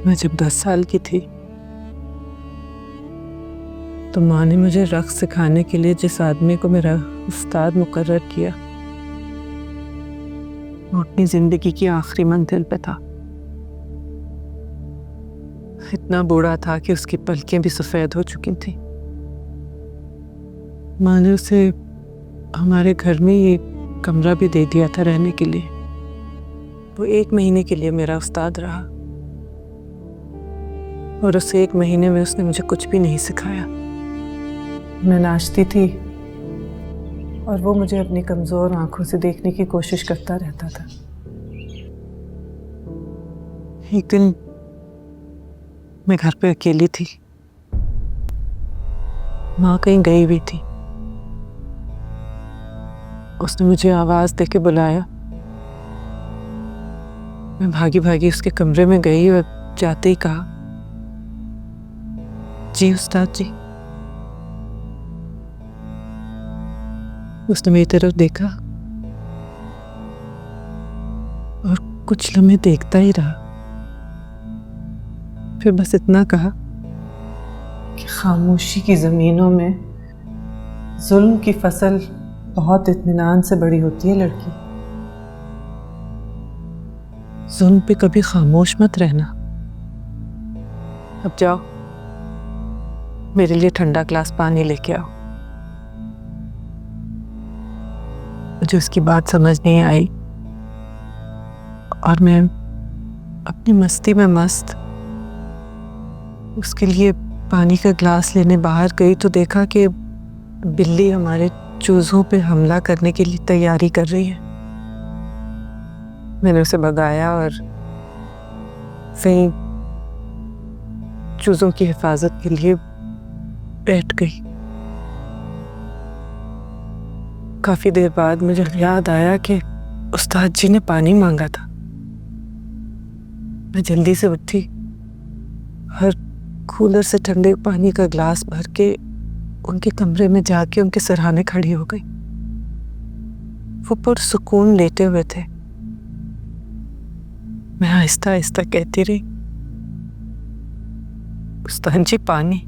मैं जब 10 साल की थी तो माँ ने मुझे रक़्स सिखाने के लिए जिस आदमी को मेरा उस्ताद मुकर्रर किया, वो अपनी जिंदगी की आखिरी मंजिल पे था। इतना बूढ़ा था कि उसकी पलकें भी सफ़ेद हो चुकी थी। माँ ने उसे हमारे घर में ये कमरा भी दे दिया था रहने के लिए। वो 1 महीने के लिए मेरा उस्ताद रहा और उस 1 महीने में उसने मुझे कुछ भी नहीं सिखाया। मैं नाचती थी और वो मुझे अपनी कमज़ोर आंखों से देखने की कोशिश करता रहता था। एक दिन मैं घर पे अकेली थी, माँ कहीं गई हुई थी। उसने मुझे आवाज़ देके बुलाया। मैं भागी भागी उसके कमरे में गई और जाते ही कहा, जी उस्ताद जी। उसने मेरी तरफ देखा और कुछ लम्हे देखता ही रहा, फिर बस इतना कहा कि खामोशी की ज़मीनों में जुल्म की फसल बहुत इत्मीनान से बड़ी होती है लड़की। जुल्म पे कभी खामोश मत रहना। अब जाओ, मेरे लिए ठंडा ग्लास पानी लेके आओ। मुझे उसकी बात समझ नहीं आई और मैं अपनी मस्ती में मस्त उसके लिए पानी का ग्लास लेने बाहर गई तो देखा कि बिल्ली हमारे चूज़ों पे हमला करने के लिए तैयारी कर रही है। मैंने उसे भगाया और वहीं चूज़ों की हिफाजत के लिए बैठ गई। काफी देर बाद मुझे याद आया कि उस्ताद जी ने पानी मांगा था। मैं जल्दी से उठी और कूलर से ठंडे पानी का ग्लास भर के उनके कमरे में जाके उनके सिरहाने खड़ी हो गई। वो पुरसुकून लेटे हुए थे। मैं आहिस्ता आहिस्ता कहती रही, उस्ताद जी पानी,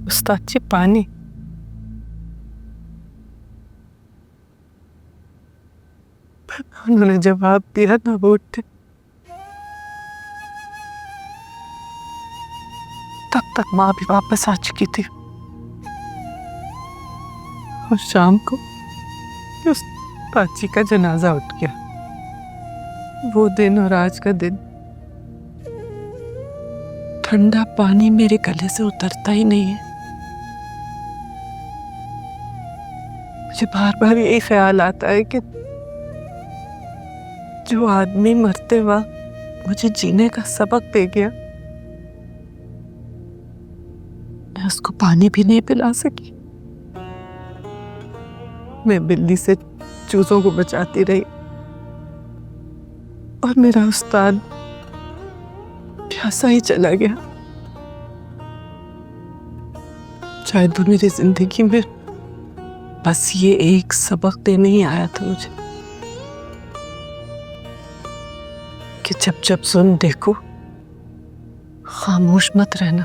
उस्ताद जी पानी। उन्होंने जवाब दिया ना, वो उठे। तब तक माँ भी वापस आ चुकी थी और शाम को उस बाची का जनाजा उठ गया। वो दिन और आज का दिन, ठंडा पानी मेरे गले से उतरता ही नहीं है। मुझे बार बार यही ख्याल आता है कि जो आदमी मरते वक्त मुझे जीने का सबक दे गया, मैं उसको पानी भी नहीं पिला सकी। मैं बिल्ली से चूजों को बचाती रही और मेरा उस्ताद प्यासा ही चला गया। शायद वो मेरी जिंदगी में बस ये एक सबक देने ही आया था मुझे कि जब जब सुन देखो, खामोश मत रहना,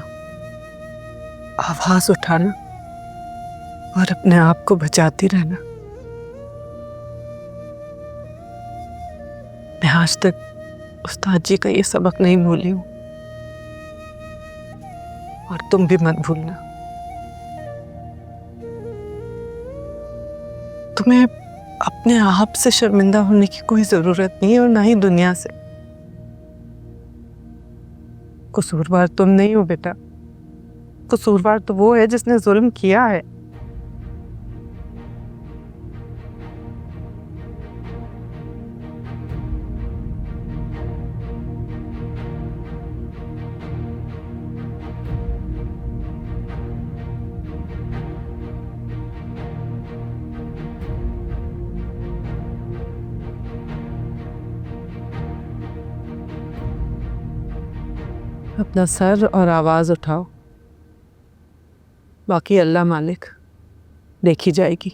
आवाज उठाना और अपने आप को बचाती रहना। मैं आज तक उस्ताद जी का ये सबक नहीं भूली हूं और तुम भी मत भूलना। तुम्हें अपने आप से शर्मिंदा होने की कोई जरूरत नहीं है और ना ही दुनिया से। कसूरवार तुम नहीं हो बेटा, कसूरवार तो वो है जिसने जुल्म किया है। अपना सर और आवाज उठाओ, बाकी अल्लाह मालिक देखी जाएगी।